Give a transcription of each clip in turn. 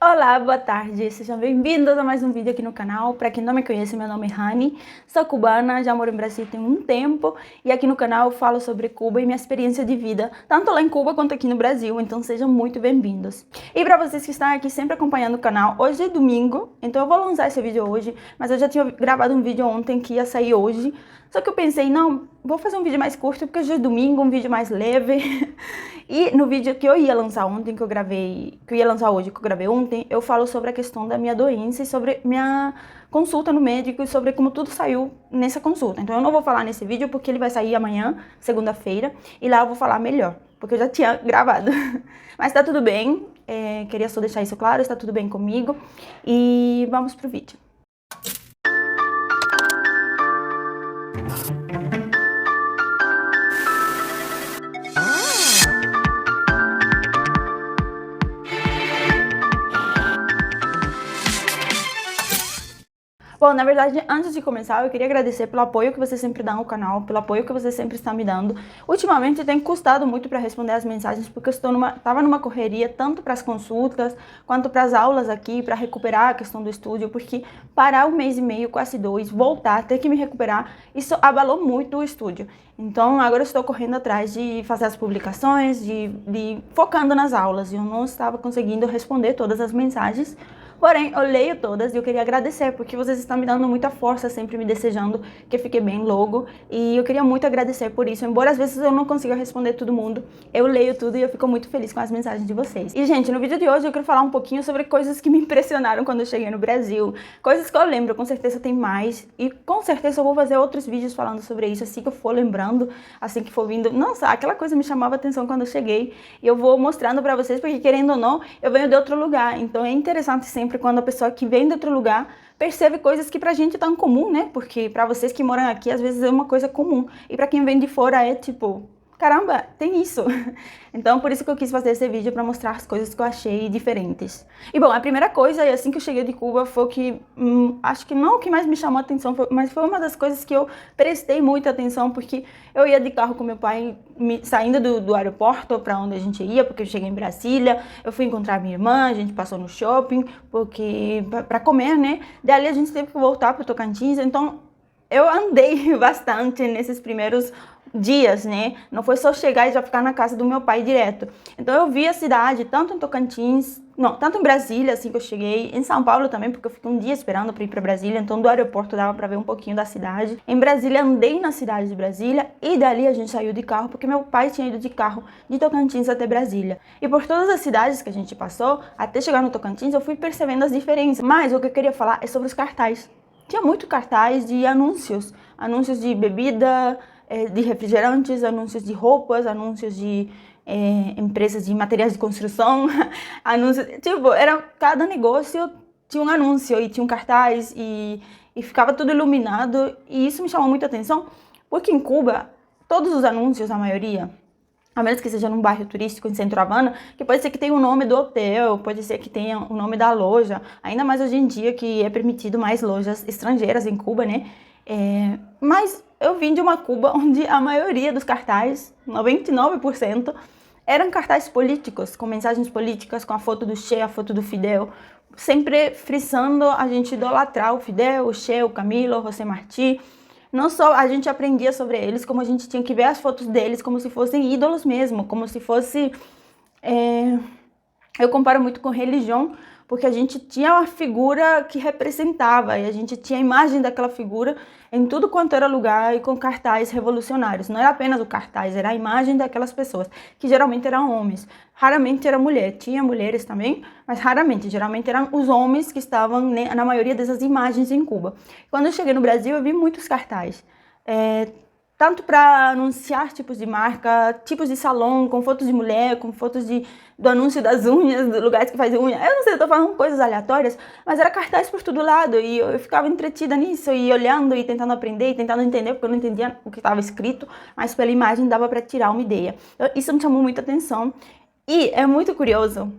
Olá, boa tarde, sejam bem-vindos a mais um vídeo aqui no canal. Para quem não me conhece, meu nome é Hani, sou cubana, já moro em Brasil tem um tempo e aqui no canal eu falo sobre Cuba e minha experiência de vida, tanto lá em Cuba quanto aqui no Brasil, então sejam muito bem-vindos. E para vocês que estão aqui sempre acompanhando o canal, hoje é domingo, então eu vou lançar esse vídeo hoje, mas eu já tinha gravado um vídeo ontem que ia sair hoje, só que eu pensei, não, vou fazer um vídeo mais curto porque hoje é domingo, um vídeo mais leve. E no vídeo que eu ia lançar ontem, que eu ia lançar hoje, que eu gravei ontem, eu falo sobre a questão da minha doença e sobre minha consulta no médico e sobre como tudo saiu nessa consulta. Então eu não vou falar nesse vídeo porque ele vai sair amanhã, segunda-feira, e lá eu vou falar melhor, porque eu já tinha gravado. Mas tá tudo bem, queria só deixar isso claro, está tudo bem comigo, e vamos pro vídeo. Bom, na verdade, antes de começar, eu queria agradecer pelo apoio que você sempre dá ao canal, pelo apoio que você sempre está me dando. Ultimamente tem custado muito para responder as mensagens, porque eu estava numa correria tanto para as consultas, quanto para as aulas aqui, para recuperar a questão do estúdio, porque parar 1 mês e meio, quase 2, voltar, ter que me recuperar, isso abalou muito o estúdio. Então, agora eu estou correndo atrás de fazer as publicações, focando nas aulas, e eu não estava conseguindo responder todas as mensagens. Porém, eu leio todas e eu queria agradecer, porque vocês estão me dando muita força, sempre me desejando que eu fique bem logo. E eu queria muito agradecer por isso, embora às vezes eu não consiga responder todo mundo, eu leio tudo e eu fico muito feliz com as mensagens de vocês. E, gente, no vídeo de hoje eu quero falar um pouquinho sobre coisas que me impressionaram quando eu cheguei no Brasil. Coisas que eu lembro, com certeza tem mais. E com certeza eu vou fazer outros vídeos falando sobre isso, assim que eu for lembrando, assim que for vindo. Nossa, aquela coisa me chamava a atenção quando eu cheguei. E eu vou mostrando pra vocês, porque querendo ou não, eu venho de outro lugar. Então é interessante sempre quando a pessoa que vem de outro lugar percebe coisas que pra gente é tão comum, né? Porque pra vocês que moram aqui, às vezes é uma coisa comum. E pra quem vem de fora é tipo, caramba, tem isso. Então, por isso que eu quis fazer esse vídeo, para mostrar as coisas que eu achei diferentes. E bom, a primeira coisa, assim que eu cheguei de Cuba, foi o que, acho que não o que mais me chamou a atenção, mas foi uma das coisas que eu prestei muita atenção, porque eu ia de carro com meu pai, saindo do aeroporto para onde a gente ia, porque eu cheguei em Brasília, eu fui encontrar minha irmã, a gente passou no shopping, porque para comer, né? Daí a gente teve que voltar para Tocantins, então eu andei bastante nesses primeiros dias, né? Não foi só chegar e já ficar na casa do meu pai direto. Então eu vi a cidade, tanto em Tocantins, não, tanto em Brasília, assim que eu cheguei, em São Paulo também, porque eu fiquei um dia esperando para ir para Brasília, então do aeroporto dava para ver um pouquinho da cidade. Em Brasília, andei na cidade de Brasília e dali a gente saiu de carro, porque meu pai tinha ido de carro de Tocantins até Brasília. E por todas as cidades que a gente passou, até chegar no Tocantins, eu fui percebendo as diferenças. Mas o que eu queria falar é sobre os cartazes. Tinha muito cartaz de anúncios, anúncios de bebida, de refrigerantes, anúncios de roupas, anúncios de empresas de materiais de construção, anúncios, tipo, era cada negócio tinha um anúncio e tinha um cartaz e ficava tudo iluminado, e isso me chamou muita atenção, porque em Cuba, todos os anúncios, a maioria, a menos que seja num bairro turístico em Centro Havana, que pode ser que tenha o nome do hotel, pode ser que tenha o nome da loja, ainda mais hoje em dia que é permitido mais lojas estrangeiras em Cuba, né? Mas eu vim de uma Cuba onde a maioria dos cartazes, 99%, eram cartazes políticos, com mensagens políticas, com a foto do Che, a foto do Fidel, sempre frisando a gente idolatrar o Fidel, o Che, o Camilo, o José Martí. Não só a gente aprendia sobre eles, como a gente tinha que ver as fotos deles como se fossem ídolos mesmo, como se fosse... Eu comparo muito com religião, porque a gente tinha uma figura que representava, e a gente tinha a imagem daquela figura em tudo quanto era lugar e com cartazes revolucionários. Não era apenas o cartaz, era a imagem daquelas pessoas, que geralmente eram homens, raramente era mulher. Tinha mulheres também, mas raramente, geralmente eram os homens que estavam, né, na maioria dessas imagens em Cuba. Quando eu cheguei no Brasil, eu vi muitos cartazes. Tanto para anunciar tipos de marca, tipos de salão, com fotos de mulher, com fotos do anúncio das unhas, do lugares que faz unha. Eu não sei, eu tô falando coisas aleatórias, mas era cartaz por todo lado e eu ficava entretida nisso e olhando e tentando aprender e tentando entender, porque eu não entendia o que estava escrito, mas pela imagem dava para tirar uma ideia. Isso me chamou muita atenção e é muito curioso,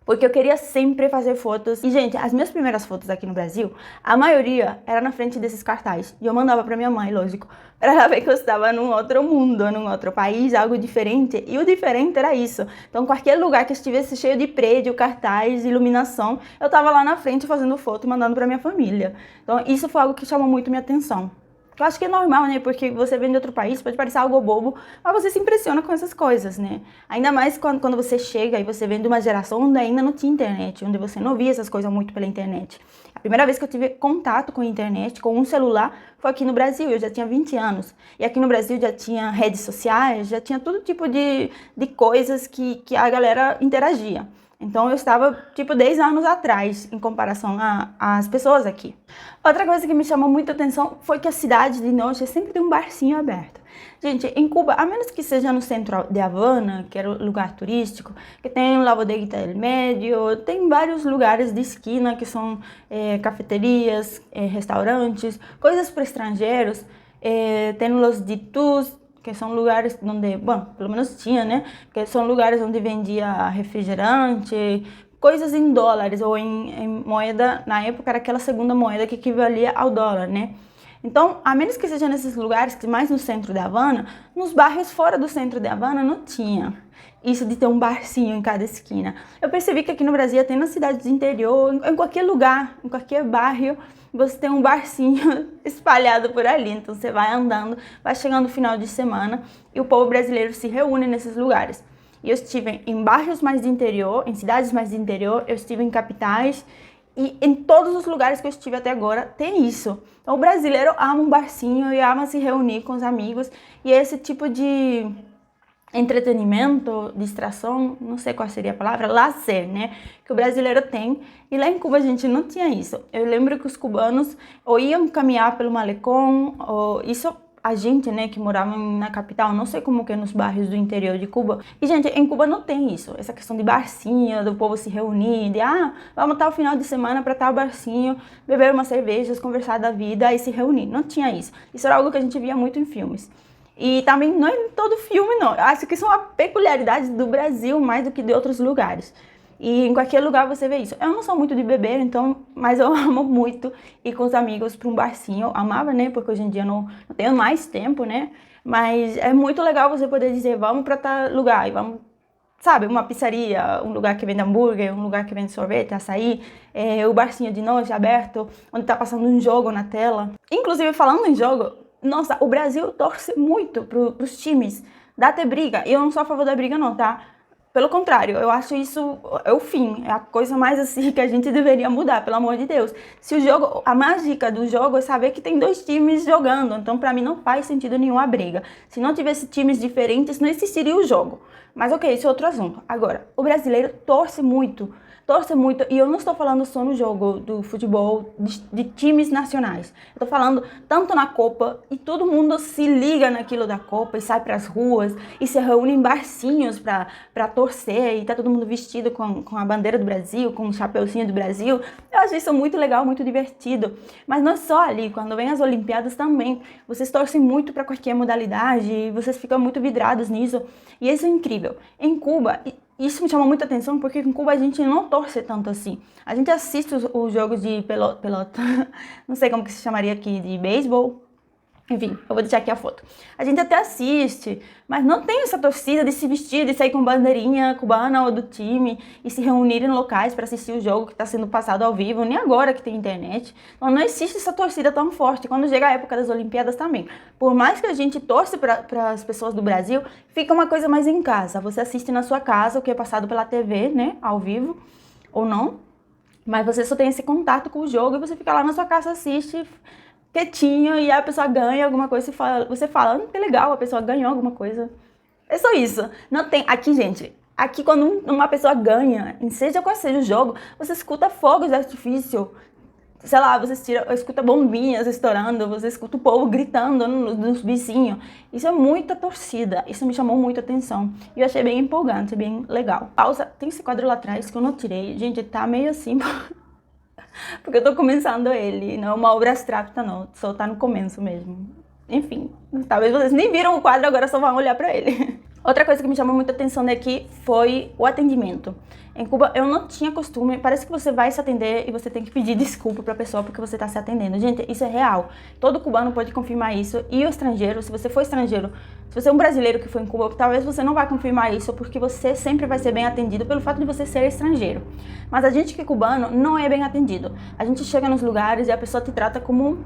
porque eu queria sempre fazer fotos. E, gente, as minhas primeiras fotos aqui no Brasil, a maioria era na frente desses cartazes. E eu mandava pra minha mãe, lógico, pra ela ver que eu estava num outro mundo, num outro país, algo diferente. E o diferente era isso. Então, qualquer lugar que estivesse cheio de prédio, cartaz, iluminação, eu tava lá na frente fazendo foto e mandando pra minha família. Então, isso foi algo que chamou muito minha atenção. Eu acho que é normal, né? Porque você vem de outro país, pode parecer algo bobo, mas você se impressiona com essas coisas, né? Ainda mais quando você chega e você vem de uma geração onde ainda não tinha internet, onde você não via essas coisas muito pela internet. A primeira vez que eu tive contato com a internet, com um celular, foi aqui no Brasil. Eu já tinha 20 anos. E aqui no Brasil já tinha redes sociais, já tinha todo tipo de coisas que a galera interagia. Então eu estava tipo 10 anos atrás em comparação às pessoas aqui. Outra coisa que me chamou muita atenção foi que a cidade de noite sempre tem um barzinho aberto. Gente, em Cuba, a menos que seja no centro de Havana, que era o lugar turístico, que tem La Bodeguita del Medio, tem vários lugares de esquina que são cafeterias, restaurantes, coisas para estrangeiros, tem Los Ditus, que são lugares onde, bom, pelo menos tinha, né? Que são lugares onde vendia refrigerante, coisas em dólares ou em moeda, na época era aquela segunda moeda que equivalia ao dólar, né? Então, a menos que seja nesses lugares, que mais no centro de Havana, nos bairros fora do centro de Havana não tinha isso de ter um barzinho em cada esquina. Eu percebi que aqui no Brasil, até nas cidades do interior, em qualquer lugar, em qualquer bairro, você tem um barzinho espalhado por ali. Então você vai andando, vai chegando no final de semana e o povo brasileiro se reúne nesses lugares. E eu estive em bairros mais de interior, em cidades mais de interior, eu estive em capitais e em todos os lugares que eu estive até agora tem isso. Então o brasileiro ama um barzinho e ama se reunir com os amigos e esse tipo de entretenimento, distração, não sei qual seria a palavra, lazer, né? Que o brasileiro tem. E lá em Cuba a gente não tinha isso. Eu lembro que os cubanos ou iam caminhar pelo malecón, ou isso a gente, né, que morava na capital, não sei como que é nos bairros do interior de Cuba. E, gente, em Cuba não tem isso. Essa questão de barcinho, do povo se reunir, de, vamos estar o final de semana para tal barcinho, beber umas cervejas, conversar da vida e se reunir. Não tinha isso. Isso era algo que a gente via muito em filmes. E também não é em todo filme, não. Eu acho que isso é uma peculiaridade do Brasil mais do que de outros lugares. E em qualquer lugar você vê isso. Eu não sou muito de beber, então, mas eu amo muito ir com os amigos para um barzinho. Eu amava, né? Porque hoje em dia não tenho mais tempo, né? Mas é muito legal você poder dizer, vamos para tal lugar e vamos, sabe, uma pizzaria, um lugar que vende hambúrguer, um lugar que vende sorvete, açaí, o barzinho de noite aberto, onde tá passando um jogo na tela. Inclusive, falando em jogo, nossa, o Brasil torce muito pros times, dá até briga. E eu não sou a favor da briga não, tá? Pelo contrário, eu acho isso é o fim, é a coisa mais assim que a gente deveria mudar, pelo amor de Deus. Se o jogo, a mágica do jogo é saber que tem dois times jogando, então pra mim não faz sentido nenhum a briga. Se não tivesse times diferentes, não existiria o jogo. Mas ok, esse é outro assunto. Agora, o brasileiro torce muito, e eu não estou falando só no jogo do futebol de times nacionais. Eu estou falando tanto na Copa e todo mundo se liga naquilo da Copa e sai para as ruas e se reúne em barcinhos para torcer e tá todo mundo vestido com a bandeira do Brasil, com o chapeuzinho do Brasil. Eu acho isso muito legal, muito divertido. Mas não é só ali, quando vem as Olimpíadas também, vocês torcem muito para qualquer modalidade e vocês ficam muito vidrados nisso. E isso é incrível. Em Cuba, isso me chama muita atenção porque em Cuba a gente não torce tanto assim. A gente assiste os jogos de pelota, não sei como que se chamaria aqui, de beisebol. Enfim, eu vou deixar aqui a foto. A gente até assiste, mas não tem essa torcida de se vestir, de sair com bandeirinha cubana ou do time e se reunir em locais para assistir o jogo que está sendo passado ao vivo, nem agora que tem internet. Então não existe essa torcida tão forte. Quando chega a época das Olimpíadas também. Por mais que a gente torce para as pessoas do Brasil, fica uma coisa mais em casa. Você assiste na sua casa o que é passado pela TV, né, ao vivo, ou não. Mas você só tem esse contato com o jogo e você fica lá na sua casa, assiste quietinho e a pessoa ganha alguma coisa e você fala, que legal, a pessoa ganhou alguma coisa. É só isso. Não tem, aqui, gente, aqui quando uma pessoa ganha, seja qual seja o jogo, você escuta fogos de artifício, sei lá, você escuta bombinhas estourando, você escuta o povo gritando nos vizinhos. Isso é muita torcida, isso me chamou muita atenção. E eu achei bem empolgante, bem legal. Pausa, tem esse quadro lá atrás que eu não tirei. Gente, tá meio assim... porque eu tô começando ele, não é uma obra abstrata não, só tá no começo mesmo. Enfim, talvez vocês nem viram o quadro, agora só vão olhar pra ele. Outra coisa que me chamou muita atenção daqui foi o atendimento. Em Cuba, eu não tinha costume, parece que você vai se atender e você tem que pedir desculpa pra pessoa porque você tá se atendendo. Gente, isso é real. Todo cubano pode confirmar isso. E o estrangeiro, se você for estrangeiro, se você é um brasileiro que foi em Cuba, talvez você não vai confirmar isso porque você sempre vai ser bem atendido pelo fato de você ser estrangeiro. Mas a gente que é cubano não é bem atendido. A gente chega nos lugares e a pessoa te trata como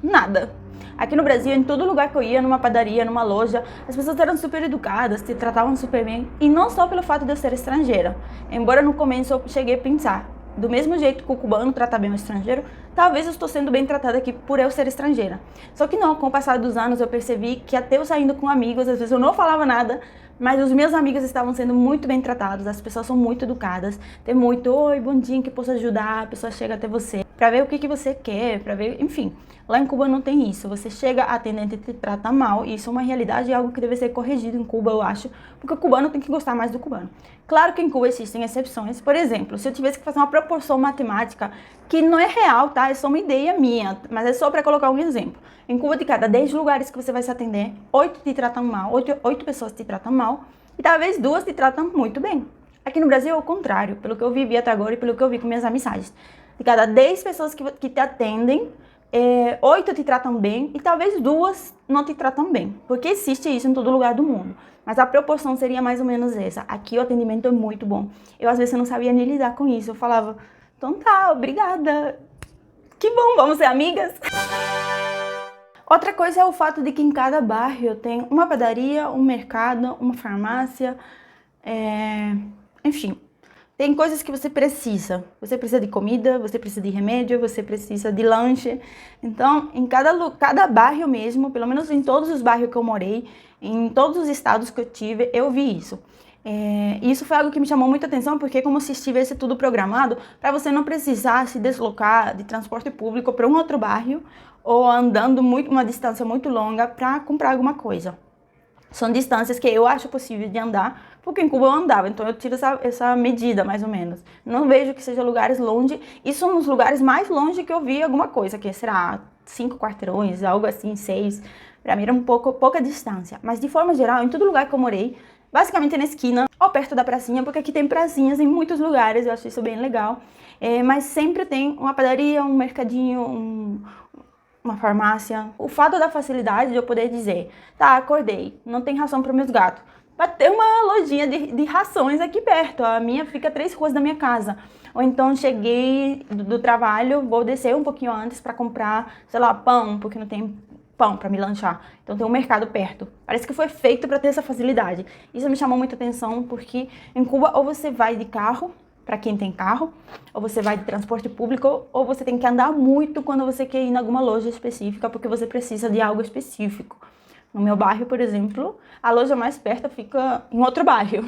nada. Aqui no Brasil, em todo lugar que eu ia, numa padaria, numa loja, as pessoas eram super educadas, te tratavam super bem. E não só pelo fato de eu ser estrangeira. Embora no começo eu cheguei a pensar, do mesmo jeito que o cubano trata bem o estrangeiro, talvez eu estou sendo bem tratada aqui por eu ser estrangeira. Só que não, com o passar dos anos eu percebi que até eu saindo com amigos, às vezes eu não falava nada, mas os meus amigos estavam sendo muito bem tratados, as pessoas são muito educadas, tem muito, oi, bom dia, que posso ajudar, a pessoa chega até você pra ver o que você quer, pra ver, enfim. Lá em Cuba não tem isso, você chega, a atendente te trata mal, e isso é uma realidade e algo que deve ser corrigido em Cuba, eu acho, porque o cubano tem que gostar mais do cubano. Claro que em Cuba existem exceções, por exemplo, se eu tivesse que fazer uma proporção matemática, que não é real, tá? É só uma ideia minha, mas é só para colocar um exemplo. Em Cuba, de cada 10 lugares que você vai se atender, 8 te tratam mal, 8 pessoas te tratam mal, e talvez 2 te tratam muito bem. Aqui no Brasil é o contrário, pelo que eu vivi até agora e pelo que eu vi com minhas amizades. De cada 10 pessoas que te atendem, 8 te tratam bem e talvez 2 não te tratam bem, porque existe isso em todo lugar do mundo, mas a proporção seria mais ou menos essa. Aqui o atendimento é muito bom. Eu às vezes não sabia nem lidar com isso, eu falava, então tá, obrigada, que bom, vamos ser amigas. Outra coisa é o fato de que em cada bairro tem uma padaria, um mercado, uma farmácia, enfim. Tem coisas que você precisa. Você precisa de comida, você precisa de remédio, você precisa de lanche. Então, em cada bairro mesmo, pelo menos em todos os bairros que eu morei, em todos os estados que eu tive, eu vi isso. Isso foi algo que me chamou muita atenção, porque é como se estivesse tudo programado para você não precisar se deslocar de transporte público para um outro bairro ou andando uma distância muito longa para comprar alguma coisa. São distâncias que eu acho possível de andar, porque em Cuba eu andava, então eu tiro essa medida, mais ou menos. Não vejo que sejam lugares longe, e são os lugares mais longe que eu vi alguma coisa, que será 5 quarteirões, algo assim, 6. Pra mim era pouca distância. Mas de forma geral, em todo lugar que eu morei, basicamente na esquina, ou perto da pracinha, porque aqui tem pracinhas em muitos lugares, eu acho isso bem legal. Mas sempre tem uma padaria, um mercadinho, uma farmácia. O fato da facilidade de eu poder dizer, tá, acordei, não tem ração para meus gatos. Vai ter uma lojinha de rações aqui perto, a minha fica 3 ruas da minha casa. Ou então cheguei do trabalho, vou descer um pouquinho antes para comprar, sei lá, pão, porque não tem pão para me lanchar. Então tem um mercado perto. Parece que foi feito para ter essa facilidade. Isso me chamou muita atenção porque em Cuba ou você vai de carro, para quem tem carro, ou você vai de transporte público, ou você tem que andar muito quando você quer ir em alguma loja específica, porque você precisa de algo específico. No meu bairro, por exemplo, a loja mais perto fica em outro bairro.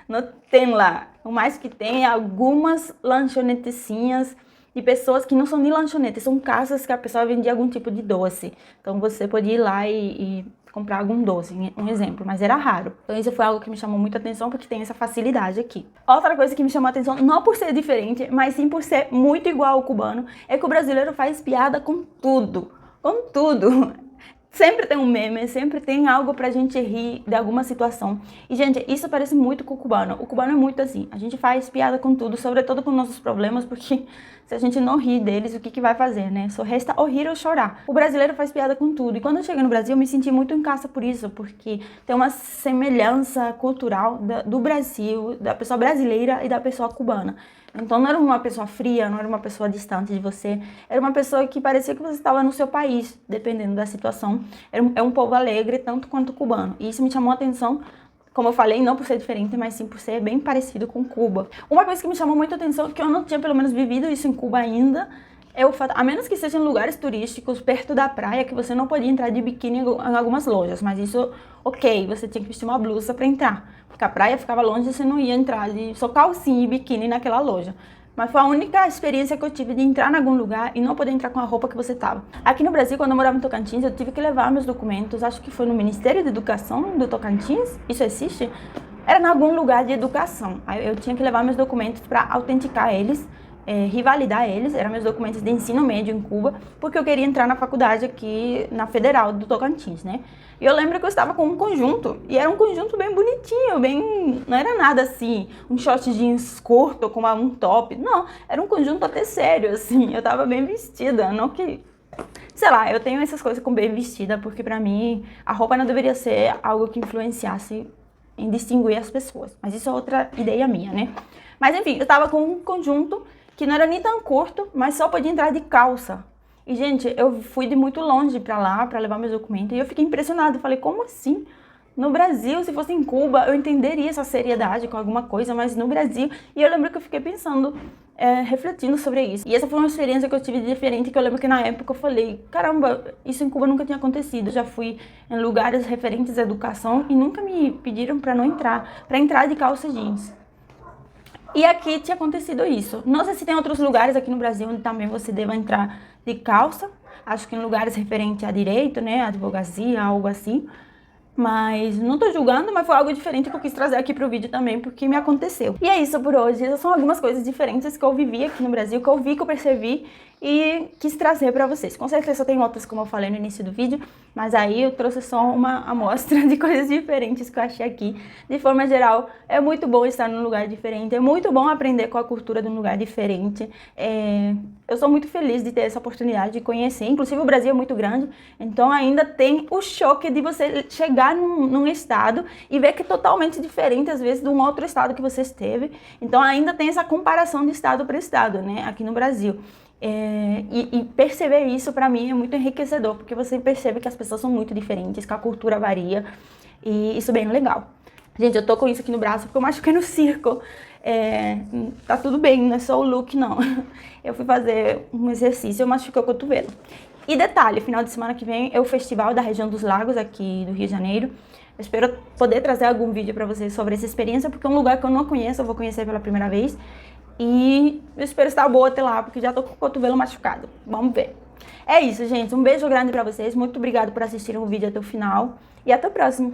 Não tem lá. O mais que tem é algumas lanchonetezinhas de pessoas que não são nem lanchonetes, são casas que a pessoa vendia algum tipo de doce. Então você pode ir lá e comprar algum doce, um exemplo, mas era raro. Então isso foi algo que me chamou muita atenção, porque tem essa facilidade aqui. Outra coisa que me chamou a atenção, não por ser diferente, mas sim por ser muito igual ao cubano, é que o brasileiro faz piada com tudo. Com tudo. Sempre tem um meme, sempre tem algo pra gente rir de alguma situação. E, gente, isso parece muito com o cubano. O cubano é muito assim. A gente faz piada com tudo, sobretudo com nossos problemas, porque se a gente não rir deles, o que vai fazer, né? Só resta ou rir ou chorar. O brasileiro faz piada com tudo. E quando eu cheguei no Brasil, eu me senti muito em casa por isso, porque tem uma semelhança cultural do Brasil, da pessoa brasileira e da pessoa cubana. Então não era uma pessoa fria, não era uma pessoa distante de você, era uma pessoa que parecia que você estava no seu país, dependendo da situação. É um povo alegre, tanto quanto o cubano. E isso me chamou a atenção, como eu falei, não por ser diferente, mas sim por ser bem parecido com Cuba. Uma coisa que me chamou muita atenção, que eu não tinha pelo menos vivido isso em Cuba ainda, é o fato, a menos que sejam lugares turísticos perto da praia, que você não podia entrar de biquíni em algumas lojas, mas isso, ok, você tinha que vestir uma blusa para entrar, porque a praia ficava longe e você não ia entrar de só calcinha e biquíni naquela loja. Mas foi a única experiência que eu tive de entrar em algum lugar e não poder entrar com a roupa que você tava. Aqui no Brasil, quando eu morava em Tocantins, eu tive que levar meus documentos, acho que foi no Ministério da Educação do Tocantins, isso existe? Era em algum lugar de educação. Aí eu tinha que levar meus documentos para autenticar eles revalidar eles, eram meus documentos de ensino médio em Cuba, porque eu queria entrar na faculdade aqui na Federal do Tocantins, né? E eu lembro que eu estava com um conjunto, e era um conjunto bem bonitinho, não era nada assim, um short jeans curto com um top, não, era um conjunto até sério, assim, eu tava bem vestida, não que... Sei lá, eu tenho essas coisas com bem vestida, porque pra mim a roupa não deveria ser algo que influenciasse em distinguir as pessoas, mas isso é outra ideia minha, né? Mas enfim, eu tava com um conjunto que não era nem tão curto, mas só podia entrar de calça. E, gente, eu fui de muito longe pra lá, pra levar meus documentos, e eu fiquei impressionada. Eu falei, como assim? No Brasil, se fosse em Cuba, eu entenderia essa seriedade com alguma coisa, mas no Brasil... E eu lembro que eu fiquei pensando, refletindo sobre isso. E essa foi uma experiência que eu tive de diferente, que eu lembro que na época eu falei, caramba, isso em Cuba nunca tinha acontecido. Eu já fui em lugares referentes à educação e nunca me pediram pra não entrar, pra entrar de calça jeans. E aqui tinha acontecido isso. Não sei se tem outros lugares aqui no Brasil onde também você deva entrar de calça. Acho que em lugares referentes a direito, né, advocacia, algo assim. Mas não tô julgando, mas foi algo diferente que eu quis trazer aqui pro vídeo também, porque me aconteceu. E é isso por hoje. Essas são algumas coisas diferentes que eu vivi aqui no Brasil, que eu vi, que eu percebi e quis trazer pra vocês. Com certeza tem outras, como eu falei no início do vídeo, mas aí eu trouxe só uma amostra de coisas diferentes que eu achei aqui. De forma geral, é muito bom estar num lugar diferente, é muito bom aprender com a cultura de um lugar diferente. Eu sou muito feliz de ter essa oportunidade de conhecer. Inclusive o Brasil é muito grande, então ainda tem o choque de você chegar num estado e ver que é totalmente diferente, às vezes, de um outro estado que você esteve. Então ainda tem essa comparação de estado para estado, né, aqui no Brasil. E perceber isso pra mim é muito enriquecedor, porque você percebe que as pessoas são muito diferentes, que a cultura varia, e isso é bem legal. Gente, eu tô com isso aqui no braço porque eu machuquei no circo. Tá tudo bem, não é só o look, não. Eu fui fazer um exercício e eu machuquei o cotovelo. E detalhe, final de semana que vem é o Festival da Região dos Lagos, aqui do Rio de Janeiro. Eu espero poder trazer algum vídeo pra vocês sobre essa experiência, porque é um lugar que eu não conheço, eu vou conhecer pela primeira vez. E eu espero estar boa até lá, porque já tô com o cotovelo machucado. Vamos ver. É isso, gente. Um beijo grande pra vocês. Muito obrigada por assistirem o vídeo até o final. E até o próximo.